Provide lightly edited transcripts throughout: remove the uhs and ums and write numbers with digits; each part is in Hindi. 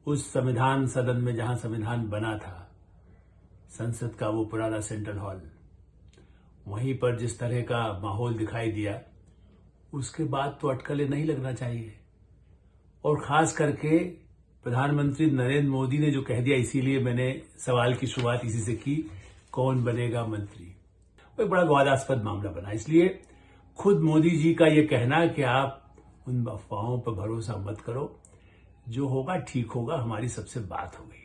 उस संविधान सदन में जहां संविधान बना था, संसद का वो पुराना सेंट्रल हॉल, वहीं पर जिस तरह का माहौल दिखाई दिया, उसके बाद तो अटकलें नहीं लगना चाहिए। और खास करके प्रधानमंत्री नरेंद्र मोदी ने जो कह दिया, इसीलिए मैंने सवाल की शुरुआत इसी से की, कौन बनेगा मंत्री। वो एक बड़ा विवादास्पद मामला बना। इसलिए खुद मोदी जी का ये कहना कि आप उन अफवाहों पर भरोसा मत करो, जो होगा ठीक होगा, हमारी सबसे बात हो गई।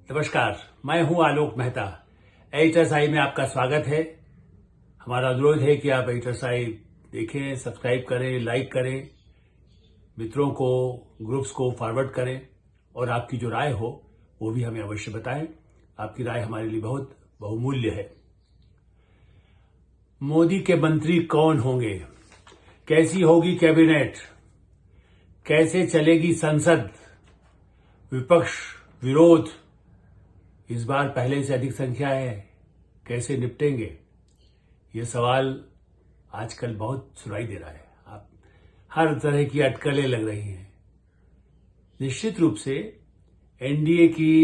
नमस्कार, मैं हूं आलोक मेहता। एडिटर्स आई में आपका स्वागत है। हमारा अनुरोध है कि आप एडिटर्स आई देखें, सब्सक्राइब करें, लाइक करें, मित्रों को, ग्रुप्स को फॉरवर्ड करें और आपकी जो राय हो वो भी हमें अवश्य बताएं। आपकी राय हमारे लिए बहुत बहुमूल्य है। मोदी के मंत्री कौन होंगे, कैसी होगी कैबिनेट, कैसे चलेगी संसद, विपक्ष विरोध इस बार पहले से अधिक संख्या है, कैसे निपटेंगे, ये सवाल आजकल बहुत सुनाई दे रहा है। आप हर तरह की अटकलें लग रही हैं। निश्चित रूप से एनडीए की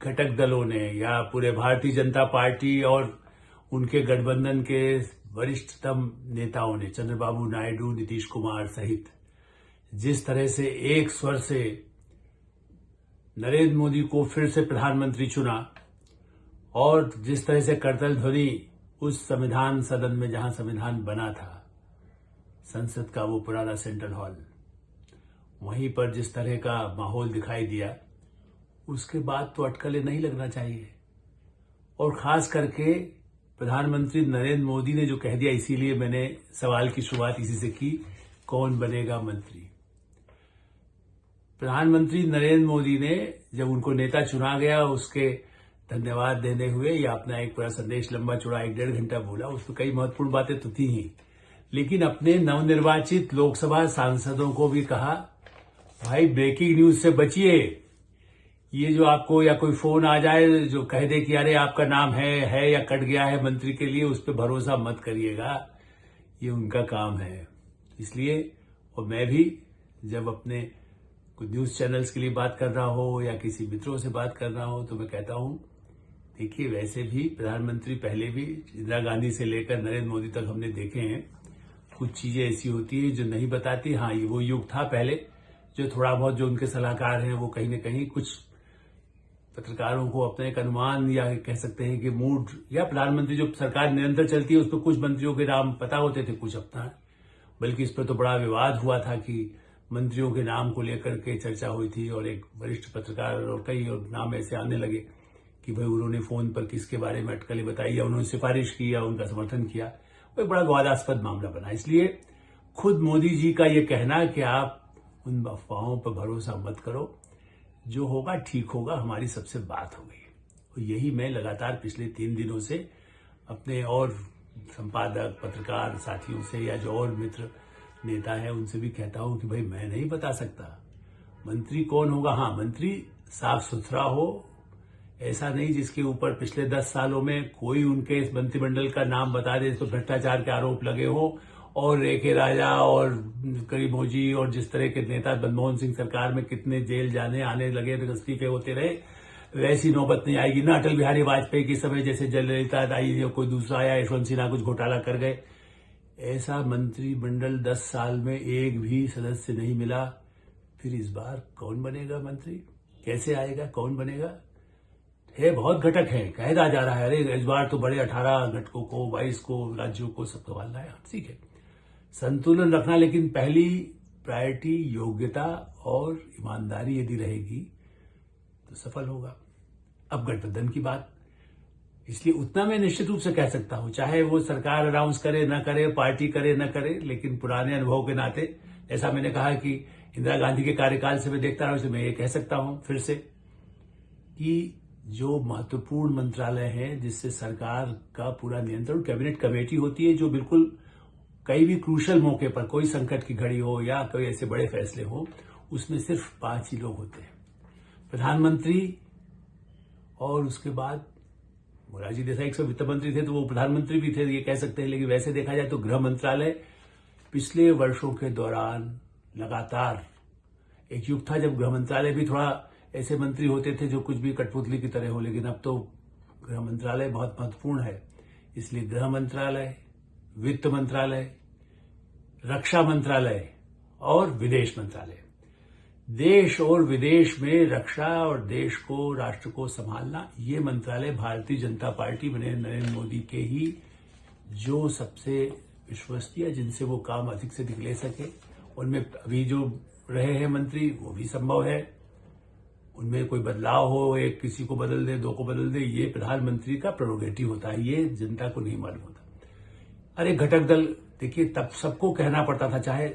घटक दलों ने या पूरे भारतीय जनता पार्टी और उनके गठबंधन के वरिष्ठतम नेताओं ने, चंद्रबाबू नायडू, नीतीश कुमार सहित, जिस तरह से एक स्वर से नरेंद्र मोदी को फिर से प्रधानमंत्री चुना और जिस तरह से करतल ध्वनि उस संविधान सदन में जहां संविधान बना था, संसद का वो पुराना सेंट्रल हॉल, वहीं पर जिस तरह का माहौल दिखाई दिया, उसके बाद तो अटकलें नहीं लगना चाहिए। और खास करके प्रधानमंत्री नरेंद्र मोदी ने जो कह दिया, इसीलिए मैंने सवाल की शुरुआत इसी से की, कौन बनेगा मंत्री। प्रधानमंत्री नरेंद्र मोदी ने जब उनको नेता चुना गया, उसके धन्यवाद देने हुए या अपना एक पूरा संदेश लंबा चौड़ा 1-1.5 घंटा बोला। उसमें कई महत्वपूर्ण बातें तो थी ही, लेकिन अपने नवनिर्वाचित लोकसभा सांसदों को भी कहा, भाई ब्रेकिंग न्यूज से बचिए। ये जो आपको या कोई फोन आ जाए जो कह दे कि अरे आपका नाम है या कट गया है मंत्री के लिए, उस पर भरोसा मत करिएगा, ये उनका काम है। इसलिए और मैं भी जब अपने कुछ न्यूज चैनल्स के लिए बात कर रहा हो या किसी मित्रों से बात कर रहा हो, तो मैं कहता हूं, देखिए वैसे भी प्रधानमंत्री पहले भी इंदिरा गांधी से लेकर नरेंद्र मोदी तक हमने देखे हैं, कुछ चीजें ऐसी होती है जो नहीं बताती। हाँ, ये वो युग था पहले, जो थोड़ा बहुत जो उनके सलाहकार हैं वो कहीं न कहीं कुछ पत्रकारों को अपना एक अनुमान या कह सकते हैं कि मूड, या प्रधानमंत्री जो सरकार निरंतर चलती है उस पर कुछ मंत्रियों के नाम पता होते थे, कुछ अपना, बल्कि इस पर तो बड़ा विवाद हुआ था कि मंत्रियों के नाम को लेकर के चर्चा हुई थी और एक वरिष्ठ पत्रकार और कई और नाम ऐसे आने लगे कि भाई उन्होंने फोन पर किसके बारे में अटकलें बताई या उन्होंने सिफारिश की या उनका समर्थन किया। वो एक बड़ा विवादास्पद मामला बना। इसलिए खुद मोदी जी का ये कहना कि आप उन अफवाहों पर भरोसा मत करो, जो होगा ठीक होगा, हमारी सबसे बात हो गई। और यही मैं लगातार पिछले 3 दिनों से अपने और संपादक, पत्रकार साथियों से या जो और मित्र नेता है उनसे भी कहता हूं कि भाई मैं नहीं बता सकता मंत्री कौन होगा। हाँ, मंत्री साफ सुथरा हो, ऐसा नहीं जिसके ऊपर पिछले 10 सालों में कोई उनके इस मंत्रिमंडल का नाम बता दे तो भ्रष्टाचार के आरोप लगे हो, और रेखे राजा और करीमोजी और जिस तरह के नेता मनमोहन सिंह सरकार में कितने जेल जाने आने लगे, तो इस्तीफे होते रहे, वैसी नौबत नहीं आएगी ना अटल बिहारी वाजपेयी के समय जैसे जयललिता आई या कोई दूसरा आया, यशवंत सिन्हा कुछ घोटाला कर गए। ऐसा मंत्रिमंडल 10 साल में एक भी सदस्य नहीं मिला। फिर इस बार कौन बनेगा मंत्री, कैसे आएगा, कौन बनेगा, है बहुत घटक है, कहता जा रहा है अरे इस बार तो बड़े 18 घटकों को, 22 को राज्यों को सब संभालना है। ठीक है, संतुलन रखना, लेकिन पहली प्रायोरिटी योग्यता और ईमानदारी यदि रहेगी तो सफल होगा। अब गठबंधन की बात, इसलिए उतना मैं निश्चित रूप से कह सकता हूं, चाहे वो सरकार अनाउंस करे न करे, पार्टी करे न करे, लेकिन पुराने अनुभव के नाते, ऐसा मैंने कहा कि इंदिरा गांधी के कार्यकाल से मैं देखता रहा हूं, मैं ये कह सकता हूं फिर से कि जो महत्वपूर्ण मंत्रालय हैं जिससे सरकार का पूरा नियंत्रण, कैबिनेट कमेटी होती है जो बिल्कुल कई भी क्रूशल मौके पर, कोई संकट की घड़ी हो या कोई ऐसे बड़े फैसले हो, उसमें सिर्फ 5 ही लोग होते हैं, प्रधानमंत्री और उसके बाद मोरारजी देसाई एक वित्त मंत्री थे तो वो प्रधानमंत्री भी थे, ये कह सकते हैं। लेकिन वैसे देखा जाए तो गृह मंत्रालय पिछले वर्षों के दौरान लगातार, एक युग था जब गृह मंत्रालय भी थोड़ा ऐसे मंत्री होते थे जो कुछ भी कठपुतली की तरह हो, लेकिन अब तो गृह मंत्रालय बहुत महत्वपूर्ण है। इसलिए गृह मंत्रालय, वित्त मंत्रालय, रक्षा मंत्रालय और विदेश मंत्रालय, देश और विदेश में रक्षा और देश को, राष्ट्र को संभालना, ये मंत्रालय भारतीय जनता पार्टी बने नरेंद्र मोदी के ही जो सबसे विश्वसनीय, जिनसे वो काम अधिक से अधिक ले सके, उनमें अभी जो रहे हैं मंत्री वो भी संभव है। उनमें कोई बदलाव हो, एक किसी को बदल दे, दो को बदल दे, ये प्रधानमंत्री का प्रेरोगेटिव होता है, ये जनता को नहीं मालूम होता। अरे घटक दल, देखिए तब सबको कहना पड़ता था, चाहे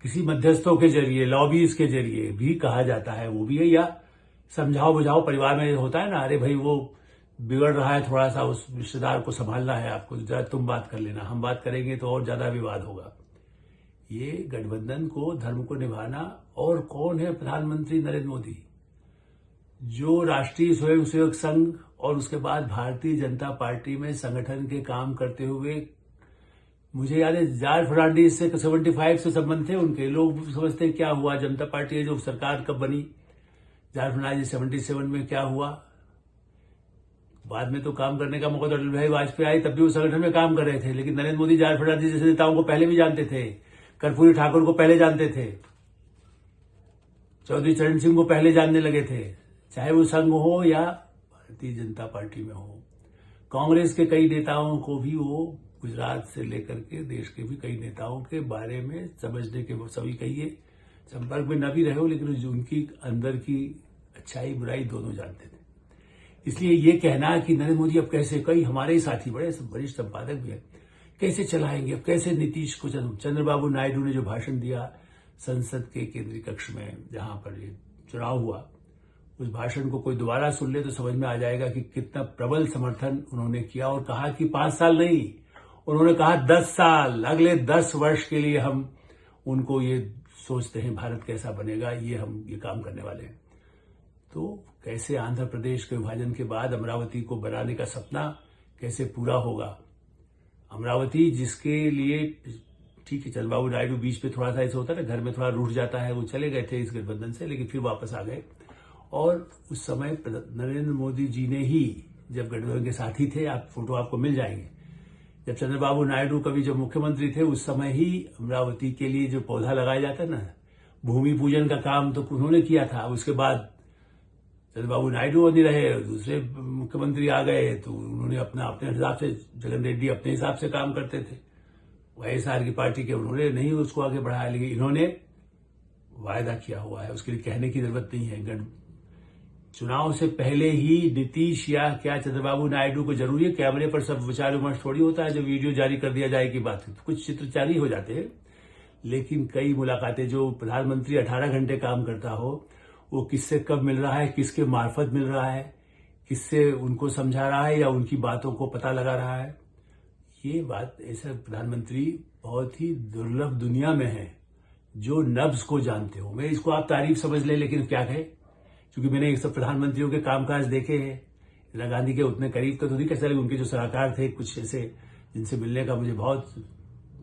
किसी मध्यस्थों के जरिए, लॉबीज के जरिए भी कहा जाता है, वो भी है, या समझाओ बुझाओ परिवार में होता है ना, अरे भाई वो बिगड़ रहा है थोड़ा सा, उस रिश्तेदार को संभालना है आपको, जरा तुम बात कर लेना, हम बात करेंगे तो और ज्यादा विवाद होगा। ये गठबंधन को, धर्म को निभाना। और कौन है प्रधानमंत्री? नरेंद्र मोदी, जो राष्ट्रीय स्वयंसेवक संघ और उसके बाद भारतीय जनता पार्टी में संगठन के काम करते हुए, मुझे याद है जॉर्ज फर्नांडिस से 75 से संबंध थे उनके। लोग समझते हैं क्या हुआ, जनता पार्टी है जो सरकार कब बनी, जॉर्ज फर्नांडिस 77 में क्या हुआ, बाद में तो काम करने का मौका तो अटल बिहारी वाजपेयी आई, तब भी वो संगठन में काम कर रहे थे। लेकिन नरेंद्र मोदी जॉर्ज फर्नांडिस जैसे नेताओं को पहले भी जानते थे, कर्पूरी ठाकुर को पहले जानते थे, चौधरी चरण सिंह को पहले जानने लगे थे, चाहे वो संघ हो या भारतीय जनता पार्टी में हो। कांग्रेस के कई नेताओं को भी वो, गुजरात से लेकर के देश के भी कई नेताओं के बारे में समझने के, वो सभी कहिए संपर्क में न भी रहे हो, लेकिन उनकी अंदर की अच्छाई बुराई दोनों जानते थे। इसलिए ये कहना कि नरेंद्र मोदी अब कैसे, कई हमारे ही साथी बड़े वरिष्ठ संपादक भी है, कैसे चलाएंगे, अब कैसे नीतीश को, चंद्रबाबू नायडू ने जो भाषण दिया संसद के केंद्रीय कक्ष में जहां पर ये चुनाव हुआ, उस भाषण को कोई दोबारा सुन ले तो समझ में आ जाएगा कि कितना प्रबल समर्थन उन्होंने किया। और कहा कि 5 साल नहीं, उन्होंने कहा 10 साल, अगले 10 वर्ष के लिए हम उनको ये सोचते हैं भारत कैसा बनेगा, ये हम ये काम करने वाले हैं। तो कैसे आंध्र प्रदेश के विभाजन के बाद अमरावती को बनाने का सपना कैसे पूरा होगा। अमरावती जिसके लिए, ठीक है चंद्रबाबू नायडू बीच में थोड़ा सा ऐसा होता है ना, घर में थोड़ा रूठ जाता है, वो चले गए थे इस गठबंधन से, लेकिन फिर वापस आ गए। और उस समय नरेंद्र मोदी जी ने ही, जब गठबंधन के साथी थे, आप फोटो आपको मिल जाएंगे, जब चंद्रबाबू नायडू कभी जब मुख्यमंत्री थे उस समय ही अमरावती के लिए जो पौधा लगाया जाता है ना, भूमि पूजन का काम तो उन्होंने किया था। उसके बाद चंद्रबाबू नायडू नहीं रहे, दूसरे मुख्यमंत्री आ गए, तो उन्होंने अपने हिसाब से, जगन रेड्डी अपने हिसाब से काम करते थे, वाईएसआर की पार्टी के, उन्होंने नहीं उसको आगे बढ़ाया। लेकिन इन्होंने वायदा किया हुआ है, उसके लिए कहने की जरूरत नहीं है। चुनाव से पहले ही नीतीश या क्या चंद्रबाबू नायडू को जरूरी है, कैमरे पर सब विचार विमर्श थोड़ी होता है, जो वीडियो जारी कर दिया जाए की बात है, तो कुछ चित्र जारी हो जाते हैं। लेकिन कई मुलाकातें, जो प्रधानमंत्री 18 घंटे काम करता हो, वो किससे कब मिल रहा है, किसके मार्फत मिल रहा है, किससे उनको समझा रहा है या उनकी बातों को पता लगा रहा है, ये बात ऐसा प्रधानमंत्री बहुत ही दुर्लभ दुनिया में है जो नब्ज को जानते हो। मैं इसको आप तारीफ समझ लें, लेकिन क्या कहे, क्योंकि मैंने एक सब प्रधानमंत्रियों के कामकाज देखे हैं। इंदिरा गांधी के उतने करीब तो नहीं कह सकते, उनके जो सलाहकार थे कुछ ऐसे, जिनसे मिलने का मुझे बहुत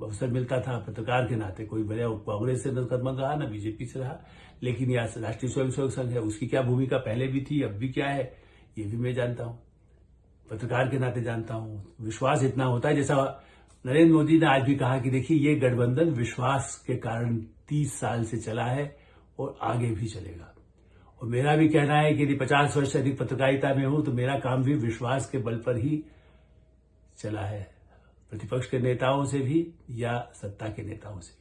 अवसर मिलता था पत्रकार के नाते। कोई भले कांग्रेस से संबंध रहा, ना बीजेपी से रहा, लेकिन यह राष्ट्रीय स्वयंसेवक संघ है, उसकी क्या भूमिका पहले भी थी, अब भी क्या है, ये भी मैं जानता हूं, पत्रकार के नाते जानता हूं। विश्वास इतना होता है, जैसा नरेंद्र मोदी ने आज भी कहा कि देखिए ये गठबंधन विश्वास के कारण 30 साल से चला है और आगे भी चलेगा। और मेरा भी कहना है कि यदि 50 वर्ष से अधिक पत्रकारिता में हूं तो मेरा काम भी विश्वास के बल पर ही चला है, प्रतिपक्ष के नेताओं से भी या सत्ता के नेताओं से।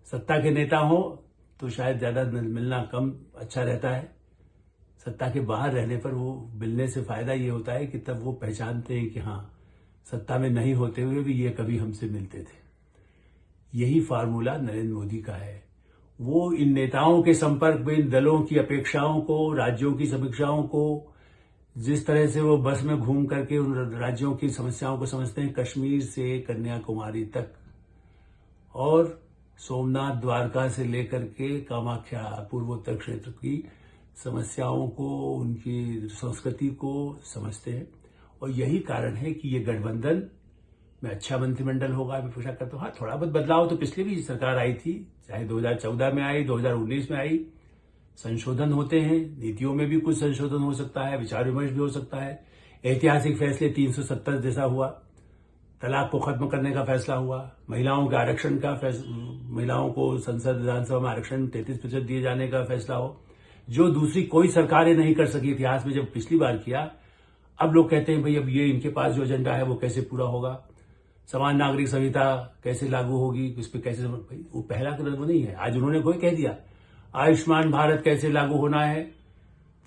सत्ता के नेता हो तो शायद ज्यादा मिलना कम अच्छा रहता है, सत्ता के बाहर रहने पर वो मिलने से फायदा ये होता है कि तब वो पहचानते हैं कि हाँ, सत्ता में नहीं होते हुए भी ये कभी हमसे मिलते थे। यही फार्मूला नरेंद्र मोदी का है। वो इन नेताओं के संपर्क में, इन दलों की अपेक्षाओं को, राज्यों की समीक्षाओं को, जिस तरह से वो बस में घूम करके उन राज्यों की समस्याओं को समझते हैं, कश्मीर से कन्याकुमारी तक, और सोमनाथ द्वारका से लेकर के कामाख्या, पूर्वोत्तर क्षेत्र की समस्याओं को, उनकी संस्कृति को समझते हैं और यही कारण है कि ये गठबंधन में अच्छा मंत्रिमंडल होगा। मैं पूछा करता हूँ, हाँ थोड़ा बहुत बदलाव तो पिछली भी सरकार आई थी, चाहे 2014 में आई, 2019 में आई। संशोधन होते हैं, नीतियों में भी कुछ संशोधन हो सकता है, विचार विमर्श भी हो सकता है। ऐतिहासिक फैसले 370 जैसा हुआ, तलाक को खत्म करने का फैसला हुआ, महिलाओं के आरक्षण का महिलाओं को संसद विधानसभा में आरक्षण 33% दिए जाने का फैसला हो, जो दूसरी कोई सरकारें नहीं कर सकी इतिहास में जब पिछली बार किया। अब लोग कहते हैं भाई अब ये इनके पास जो एजेंडा है वो कैसे पूरा होगा, समान नागरिक संहिता कैसे लागू होगी, इस पर कैसे, भाई वो पहला कदम नहीं है। आज उन्होंने कोई कह दिया आयुष्मान भारत कैसे लागू होना है,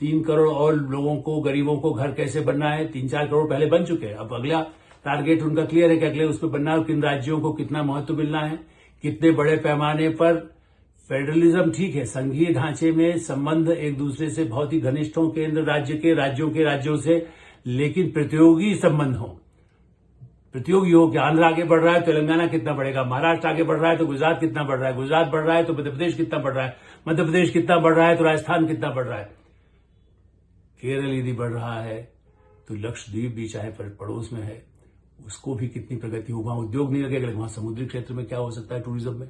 3 करोड़ और लोगों को, गरीबों को घर कैसे बनना है। 3-4 करोड़ पहले बन चुके हैं, अब अगला टारगेट उनका क्लियर है कि अगले उस पर बनना है, किन राज्यों को कितना महत्व मिलना है, कितने बड़े पैमाने पर। फेडरलिज्म ठीक है, संघीय ढांचे में संबंध एक दूसरे से बहुत ही घनिष्ठ हो, केंद्र राज्यों से, लेकिन प्रतियोगी संबंध हो, प्रतियोगी हो कि आंध्र आगे बढ़ रहा है तो तेलंगाना कितना बढ़ेगा, महाराष्ट्र आगे बढ़ रहा है तो गुजरात कितना बढ़ रहा है, गुजरात बढ़ रहा है तो मध्य प्रदेश कितना बढ़ रहा है, मध्य प्रदेश कितना बढ़ रहा है तो राजस्थान कितना बढ़ रहा है, केरल यदि बढ़ रहा है तो लक्षद्वीप भी चाहे पड़ोस में है उसको भी कितनी प्रगति हो, वहां उद्योग नहीं लगेगा, वहां समुद्री क्षेत्र में क्या हो सकता है टूरिज्म में।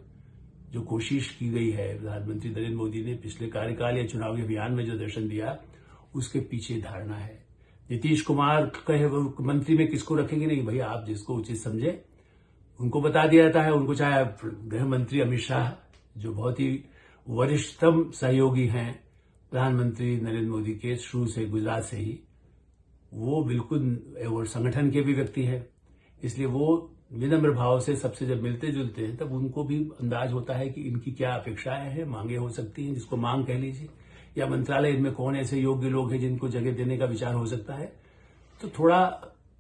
जो कोशिश की गई है प्रधानमंत्री नरेंद्र मोदी ने पिछले कार्यकाल या चुनावी अभियान में जो दर्शन दिया, उसके पीछे धारणा है। नीतीश कुमार कहे मंत्री में किसको रखेंगे, नहीं भैया आप जिसको उचित समझे उनको बता दिया जाता है। उनको चाहे गृह मंत्री अमित शाह जो बहुत ही वरिष्ठतम सहयोगी हैं प्रधानमंत्री नरेंद्र मोदी के शुरू से, गुजरात से ही, वो बिल्कुल और संगठन के भी व्यक्ति हैं, इसलिए वो विनम्र भाव से सबसे जब मिलते जुलते हैं तब उनको भी अंदाज होता है कि इनकी क्या अपेक्षाएं हैं, मांगे हो सकती हैं, जिसको मांग कह लीजिए, या मंत्रालय इनमें कौन ऐसे योग्य लोग हैं जिनको जगह देने का विचार हो सकता है। तो थोड़ा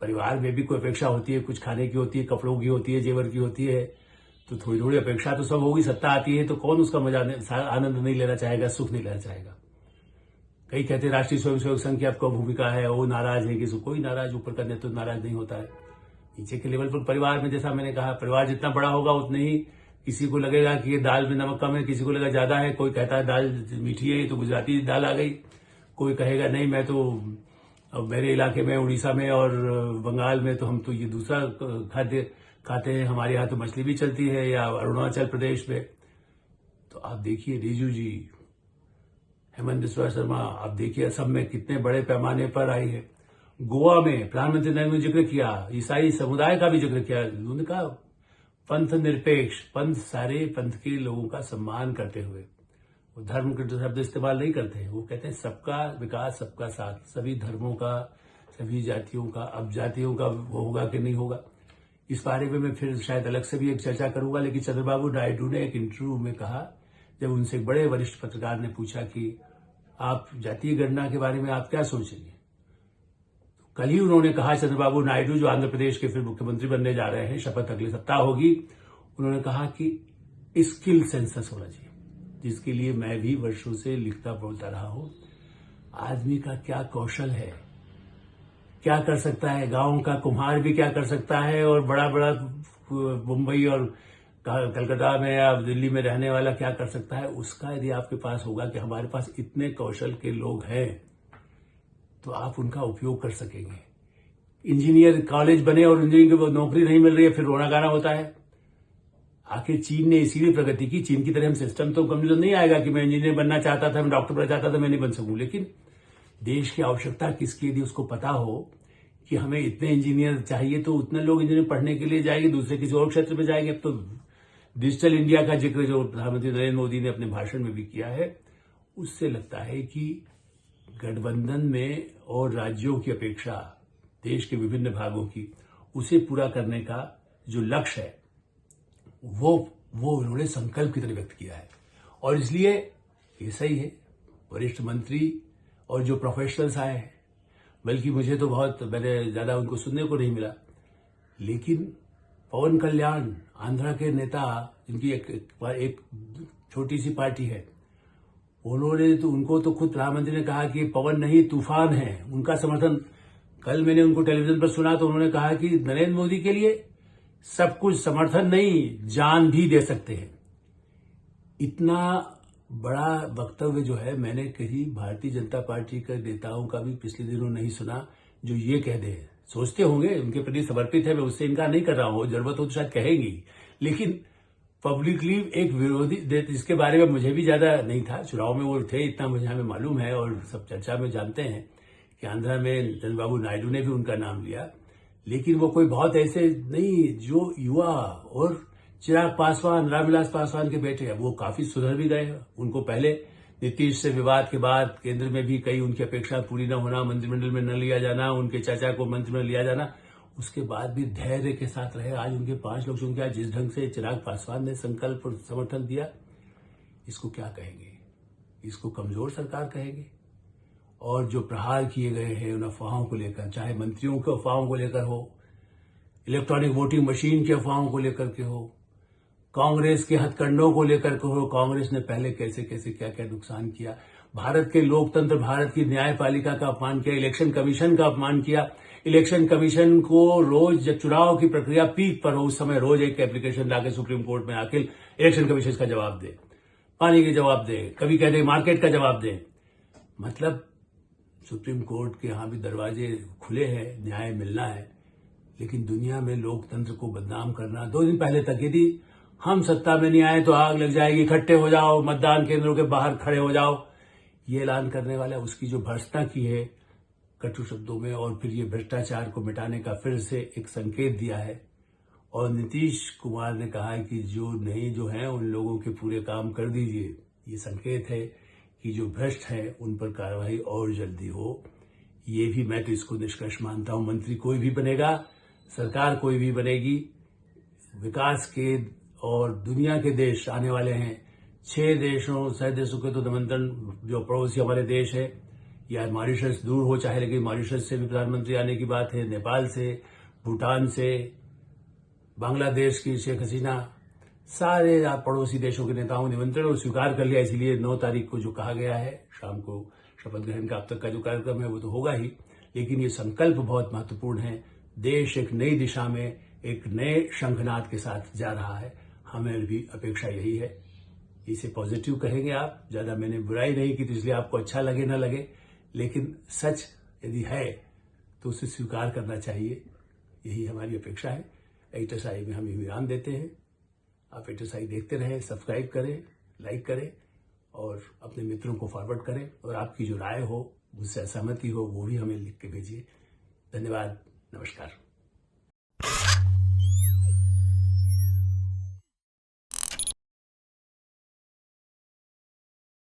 परिवार में भी कोई अपेक्षा होती है, कुछ खाने की होती है, कपड़ों की होती है, जेवर की होती है, तो थोड़ी थोड़ी अपेक्षा तो सब होगी। सत्ता आती है तो कौन उसका मजा आनंद नहीं लेना चाहेगा, सुख नहीं लेना चाहेगा। कई कहते हैं राष्ट्रीय स्वयंसेवक संघ की आपका भूमिका है, वो नाराज है, किसी कोई नाराज, ऊपर का नेतृत्व नाराज नहीं होता है। नीचे के लेवल पर परिवार में, जैसा मैंने कहा, परिवार जितना बड़ा होगा उतने ही किसी को लगेगा कि ये दाल में नमक कम है, किसी को लगा ज्यादा है, कोई कहता है दाल मीठी है तो गुजराती दाल आ गई, कोई कहेगा नहीं मैं तो, अब मेरे इलाके में उड़ीसा में और बंगाल में तो हम तो ये दूसरा खाद्य खाते हैं, हमारे यहाँ तो मछली भी चलती है, या अरुणाचल प्रदेश में। तो आप देखिए रिजू जी, हेमंत बिस्वा शर्मा, आप देखिए असम में कितने बड़े पैमाने पर आई है। गोवा में प्रधानमंत्री ने जिक्र किया, ईसाई समुदाय का भी जिक्र किया, उन्होंने कहा पंथ निरपेक्ष, पंथ सारे पंथ के लोगों का सम्मान करते हुए, वो धर्म के शब्द इस्तेमाल नहीं करते हैं, वो कहते हैं सबका विकास सबका साथ, सभी धर्मों का, सभी जातियों का। अब जातियों का वो होगा कि नहीं होगा, इस बारे में मैं फिर शायद अलग से भी एक चर्चा करूंगा। लेकिन चंद्रबाबू नायडू ने एक इंटरव्यू में कहा, जब उनसे एक बड़े वरिष्ठ पत्रकार ने पूछा कि आप जातीय गणना के बारे में आप क्या सोचेंगे, कल ही उन्होंने कहा, चंद्रबाबू नायडू जो आंध्र प्रदेश के फिर मुख्यमंत्री बनने जा रहे हैं, शपथ अगले सप्ताह होगी, उन्होंने कहा कि स्किल सेंसस होना चाहिए, जिसके लिए मैं भी वर्षों से लिखता बोलता रहा हूं। आदमी का क्या कौशल है, क्या कर सकता है, गांव का कुम्हार भी क्या कर सकता है, और बड़ा बड़ा मुंबई और कलकत्ता में या दिल्ली में रहने वाला क्या कर सकता है, उसका यदि आपके पास होगा कि हमारे पास इतने कौशल के लोग हैं तो आप उनका उपयोग कर सकेंगे। इंजीनियर कॉलेज बने और इंजीनियरिंग की नौकरी नहीं मिल रही है, फिर रोना गाना होता है। आखिर चीन ने इसीलिए प्रगति की, चीन की तरह हम सिस्टम तो कमजोर नहीं आएगा कि मैं इंजीनियर बनना चाहता था, मैं डॉक्टर बनना चाहता था, मैं नहीं बन सकूं, लेकिन देश की आवश्यकता किसकी, यदि उसको पता हो कि हमें इतने इंजीनियर चाहिए तो उतने लोग इंजीनियर पढ़ने के लिए जाएंगे, दूसरे किसी और क्षेत्र में जाएंगे। अब तो डिजिटल इंडिया का जिक्र जो प्रधानमंत्री नरेंद्र मोदी ने अपने भाषण में भी किया है, उससे लगता है कि गठबंधन में और राज्यों की अपेक्षा देश के विभिन्न भागों की, उसे पूरा करने का जो लक्ष्य है वो उन्होंने संकल्प की तरह व्यक्त किया है। और इसलिए ये सही है, वरिष्ठ मंत्री और जो प्रोफेशनल्स आए हैं, बल्कि मुझे तो बहुत, मैंने ज्यादा उनको सुनने को नहीं मिला, लेकिन पवन कल्याण आंध्रा के नेता, जिनकी एक छोटी सी पार्टी है, उन्होंने तो, उनको तो खुद प्रधानमंत्री ने कहा कि पवन नहीं तूफान है, उनका समर्थन। कल मैंने उनको टेलीविजन पर सुना तो उन्होंने कहा कि नरेंद्र मोदी के लिए सब कुछ समर्थन नहीं, जान भी दे सकते हैं। इतना बड़ा वक्तव्य जो है मैंने कहीं भारतीय जनता पार्टी के नेताओं का भी पिछले दिनों नहीं सुना, जो ये कह दे सोचते होंगे, उनके प्रति समर्पित है, मैं उससे इनकार नहीं कर रहा हूं, जरूरत हो तो शायद कहेंगी, लेकिन पब्लिकली एक विरोधी इसके बारे में मुझे भी ज्यादा नहीं था, चुनाव में वो थे इतना मुझे हमें मालूम है और सब चर्चा में जानते हैं कि आंध्रा में चंद्रबाबू नायडू ने भी उनका नाम लिया, लेकिन वो कोई बहुत ऐसे नहीं, जो युवा और चिराग पासवान, रामविलास पासवान के बेटे हैं, वो काफी सुधर भी गए। उनको पहले नीतीश से विवाद के बाद केंद्र में भी कई उनकी अपेक्षा पूरी न होना, मंत्रिमंडल में न लिया जाना, उनके चाचा को मंत्रिमंडल लिया जाना, उसके बाद भी धैर्य के साथ रहे। आज उनके 5 लोग चुन गया, जिस ढंग से चिराग पासवान ने संकल्प और समर्थन दिया, इसको क्या कहेंगे? इसको कमजोर सरकार कहेंगे। और जो प्रहार किए गए हैं उन अफवाहों को लेकर, चाहे मंत्रियों के अफवाहों को लेकर हो, इलेक्ट्रॉनिक वोटिंग मशीन की अफवाहों को लेकर के हो, कांग्रेस के हथकंडों को लेकर के हो, कांग्रेस ने पहले कैसे कैसे क्या क्या नुकसान किया, भारत के लोकतंत्र, भारत की न्यायपालिका का अपमान किया, इलेक्शन कमीशन का अपमान किया। इलेक्शन कमीशन को रोज जब चुनाव की प्रक्रिया पीक पर हो उस समय रोज एक एप्लीकेशन लाके सुप्रीम कोर्ट में आखिर इलेक्शन कमीशन का जवाब दे, पानी के जवाब दे, कभी कहते मार्केट का जवाब दे। मतलब सुप्रीम कोर्ट के यहां भी दरवाजे खुले हैं, न्याय मिलना है, लेकिन दुनिया में लोकतंत्र को बदनाम करना, 2 दिन पहले तक यदि हम सत्ता में नहीं आए तो आग लग जाएगी, इकट्ठे हो जाओ, मतदान केंद्रों के बाहर खड़े हो जाओ, ये ऐलान करने वाला उसकी जो भर्त्सना की है कटु शब्दों में, और फिर ये भ्रष्टाचार को मिटाने का फिर से एक संकेत दिया है। और नीतीश कुमार ने कहा है कि जो हैं उन लोगों के पूरे काम कर दीजिए। ये संकेत है कि जो भ्रष्ट है उन पर कार्रवाई और जल्दी हो। ये भी मैं तो इसको निष्कर्ष मानता हूं। मंत्री कोई भी बनेगा, सरकार कोई भी बनेगी, विकास के और दुनिया के देश आने वाले हैं। 6 देशों के तो निमंत्रण, जो पड़ोसी हमारे देश है, या मॉरिशस दूर हो चाहे, लेकिन मॉरिशस से भी प्रधानमंत्री आने की बात है, नेपाल से, भूटान से, बांग्लादेश की शेख हसीना, सारे पड़ोसी देशों के नेताओं ने निमंत्रण और स्वीकार कर लिया। इसलिए 9 तारीख को जो कहा गया है शाम को शपथ ग्रहण का अब तक का जो कार्यक्रम है वो तो होगा ही, लेकिन ये संकल्प बहुत महत्वपूर्ण है। देश एक नई दिशा में, एक नए शंखनाद के साथ जा रहा है। हमें भी अपेक्षा यही है। इसे पॉजिटिव कहेंगे आप, ज्यादा मैंने बुराई नहीं की तो इसलिए आपको अच्छा लगे ना लगे, लेकिन सच यदि है तो उसे स्वीकार करना चाहिए। यही हमारी अपेक्षा है। एडिटर्स आई में हम विराम देते हैं। आप एडिटर्स आई देखते रहें, सब्सक्राइब करें, लाइक करें और अपने मित्रों को फॉरवर्ड करें। और आपकी जो राय हो, मुझसे असहमति हो, वो भी हमें लिख के भेजिए। धन्यवाद, नमस्कार।